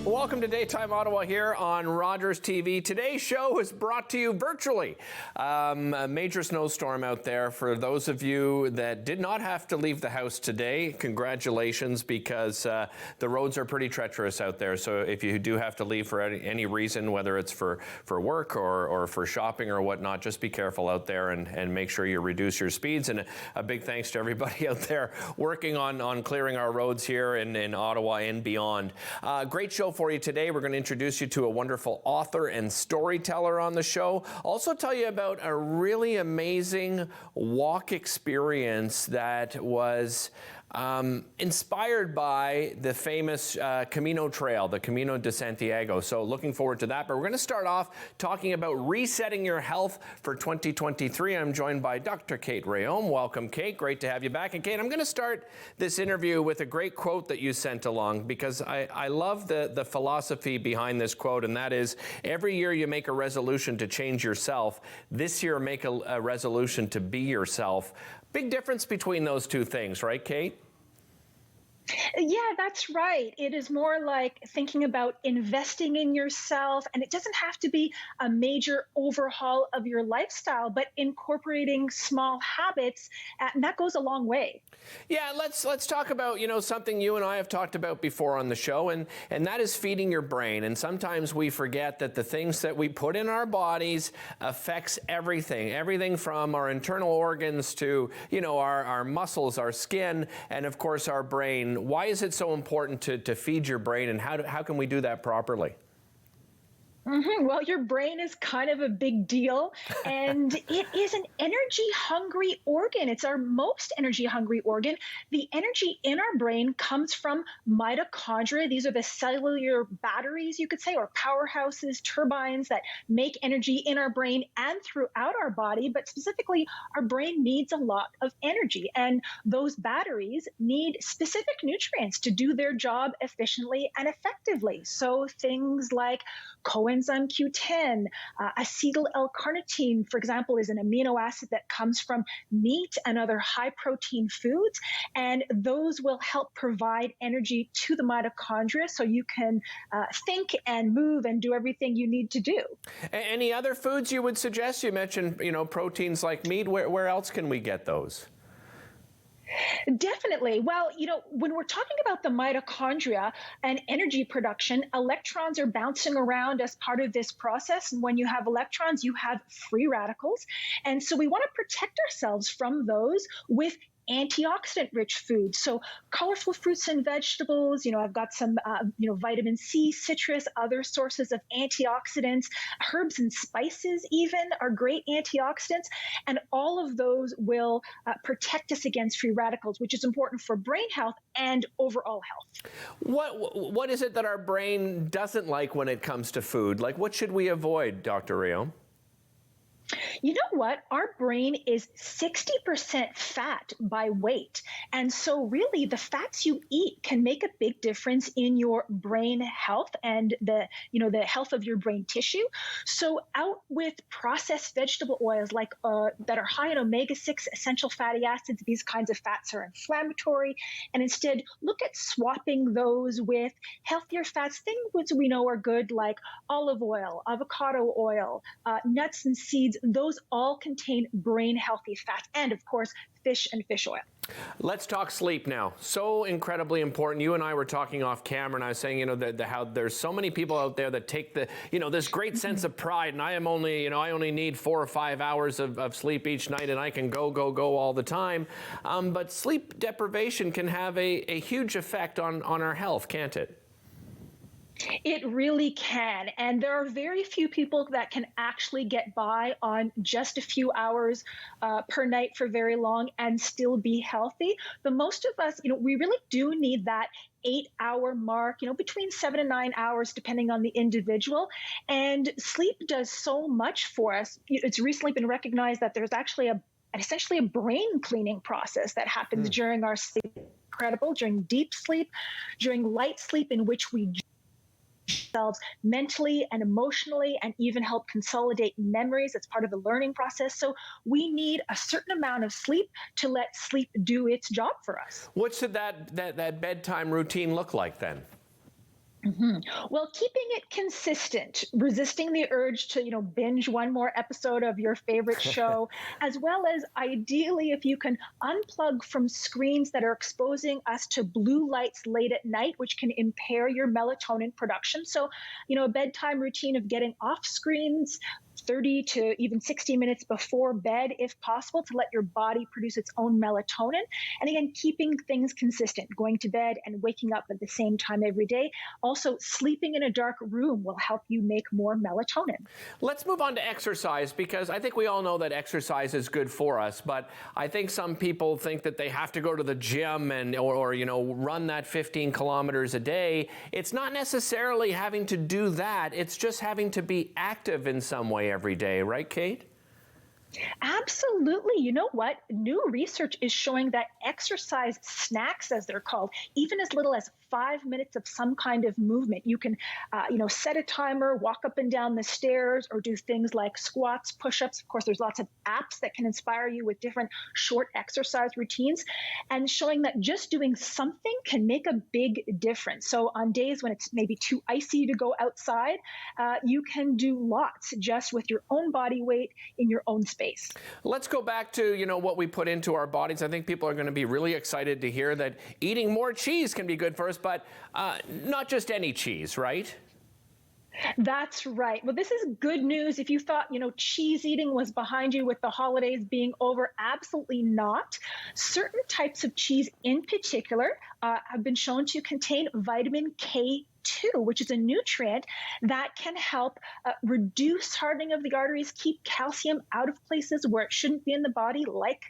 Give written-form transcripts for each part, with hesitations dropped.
Welcome to Daytime Ottawa here on Rogers TV. Today's show is brought to you virtually. A major snowstorm out there. For those of you that did not have to leave the house today, congratulations, because the roads are pretty treacherous out there. So if you do have to leave for any reason, whether it's for work or for shopping or whatnot, just be careful out there and make sure you reduce your speeds. And a big thanks to everybody out there working on clearing our roads here in Ottawa and beyond. Great show for you today. We're going to introduce you to a wonderful author and storyteller on the show. Also tell you about a really amazing walk experience that was inspired by the famous Camino Trail, the Camino de Santiago. So looking forward to that. But we're going to start off talking about resetting your health for 2023. I'm joined by Dr. Kate Rhéaume. Welcome, Kate. Great to have you back. And Kate, I'm going to start this interview with a great quote that you sent along, because I love the philosophy behind this quote, and that is, every year you make a resolution to change yourself. This year, make a resolution to be yourself. Big difference between those two things, right, Kate? Yeah, that's right. It is more like thinking about investing in yourself, and it doesn't have to be a major overhaul of your lifestyle, but incorporating small habits, and that goes a long way. Yeah, let's talk about, something you and I have talked about before on the show, and that is feeding your brain. And sometimes we forget that the things that we put in our bodies affects everything from our internal organs to, our muscles, our skin, and of course our brain. Why is it so important to feed your brain, and how can we do that properly? Well, your brain is kind of a big deal, and it is an energy-hungry organ. It's our most energy-hungry organ. The energy in our brain comes from mitochondria. These are the cellular batteries, you could say, or powerhouses, turbines that make energy in our brain and throughout our body. But specifically, our brain needs a lot of energy, and those batteries need specific nutrients to do their job efficiently and effectively. So things like coenzyme Q10, acetyl L-carnitine, for example, is an amino acid that comes from meat and other high-protein foods, and those will help provide energy to the mitochondria so you can think and move and do everything you need to do. Any other foods you would suggest? You mentioned, proteins like meat. Where else can we get those? Definitely. Well, when we're talking about the mitochondria and energy production, electrons are bouncing around as part of this process. And when you have electrons, you have free radicals. And so we want to protect ourselves from those with antioxidant-rich foods. So colorful fruits and vegetables, I've got some, vitamin C, citrus, other sources of antioxidants. Herbs and spices even are great antioxidants. And all of those will protect us against free radicals, which is important for brain health and overall health. What is it that our brain doesn't like when it comes to food? Like, what should we avoid, Dr. Rhéaume? You know what? Our brain is 60% fat by weight. And so really the fats you eat can make a big difference in your brain health and the health of your brain tissue. So out with processed vegetable oils like that are high in omega-6 essential fatty acids. These kinds of fats are inflammatory. And instead look at swapping those with healthier fats, things which we know are good like olive oil, avocado oil, nuts and seeds. Those all contain brain-healthy fats and, of course, fish and fish oil. Let's talk sleep now. So incredibly important. You and I were talking off camera, and I was saying, how there's so many people out there that take this great sense of pride, and I only need 4 or 5 hours of sleep each night, and I can go all the time. But sleep deprivation can have a huge effect on our health, can't it? It really can. And there are very few people that can actually get by on just a few hours per night for very long and still be healthy. The most of us, we really do need that 8-hour mark, between 7 and 9 hours, depending on the individual. And sleep does so much for us. It's recently been recognized that there's actually essentially a brain cleaning process that happens during our sleep. Incredible, during deep sleep, during light sleep, in which we ourselves mentally and emotionally, and even help consolidate memories. It's part of the learning process. So we need a certain amount of sleep to let sleep do its job for us. What should that bedtime routine look like then? Well, keeping it consistent, resisting the urge to, binge one more episode of your favorite show, as well as ideally, if you can unplug from screens that are exposing us to blue lights late at night, which can impair your melatonin production. So, a bedtime routine of getting off screens 30 to even 60 minutes before bed, if possible, to let your body produce its own melatonin. And again, keeping things consistent, going to bed and waking up at the same time every day. Also, sleeping in a dark room will help you make more melatonin. Let's move on to exercise, because I think we all know that exercise is good for us, but I think some people think that they have to go to the gym or run that 15 kilometers a day. It's not necessarily having to do that. It's just having to be active in some way every day, right, Kate? Absolutely. You know what? New research is showing that exercise snacks, as they're called, even as little as 5 minutes of some kind of movement. You can, set a timer, walk up and down the stairs, or do things like squats, push-ups. Of course, there's lots of apps that can inspire you with different short exercise routines, and showing that just doing something can make a big difference. So on days when it's maybe too icy to go outside, you can do lots just with your own body weight in your own space. Let's go back to, what we put into our bodies. I think people are going to be really excited to hear that eating more cheese can be good for us, but not just any cheese, right? That's right. Well, this is good news. If you thought, cheese eating was behind you with the holidays being over, absolutely not. Certain types of cheese in particular have been shown to contain vitamin K2, which is a nutrient that can help reduce hardening of the arteries, keep calcium out of places where it shouldn't be in the body, like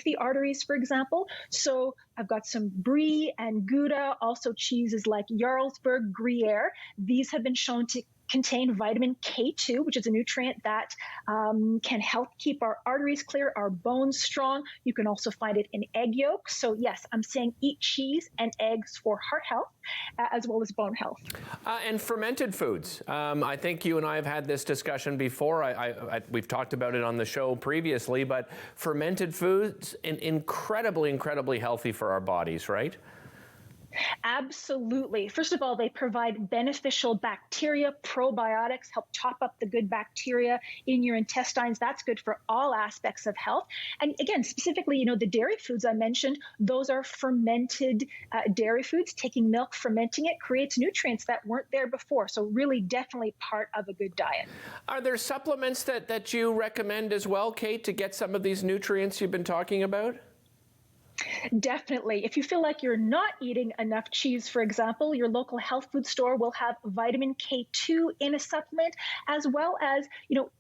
the arteries, for example. So I've got some brie and Gouda, also cheeses like Jarlsberg, Gruyere. These have been shown to contain vitamin K2, which is a nutrient that can help keep our arteries clear, our bones strong. You can also find it in egg yolks. So yes, I'm saying eat cheese and eggs for heart health as well as bone health. And fermented foods. I think you and I have had this discussion before. We've talked about it on the show previously, but fermented foods, incredibly, incredibly healthy for our bodies, right? Absolutely. First of all, they provide beneficial bacteria, probiotics, help top up the good bacteria in your intestines. That's good for all aspects of health. And again, specifically, the dairy foods I mentioned, those are fermented dairy foods. Taking milk, fermenting it creates nutrients that weren't there before. So really definitely part of a good diet. Are there supplements that you recommend as well, Kate, to get some of these nutrients you've been talking about? Definitely. If you feel like you're not eating enough cheese, for example, your local health food store will have vitamin K2 in a supplement, as well as,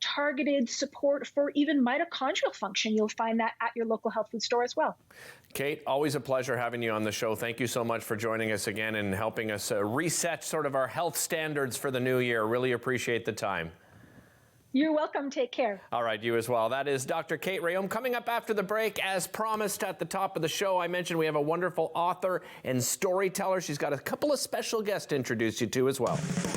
targeted support for even mitochondrial function. You'll find that at your local health food store as well. Kate, always a pleasure having you on the show. Thank you so much for joining us again and helping us reset sort of our health standards for the new year. Really appreciate the time. You're welcome. Take care. All right, you as well. That is Dr. Kate Rhéaume. Coming up after the break, as promised at the top of the show, I mentioned we have a wonderful author and storyteller. She's got a couple of special guests to introduce you to as well.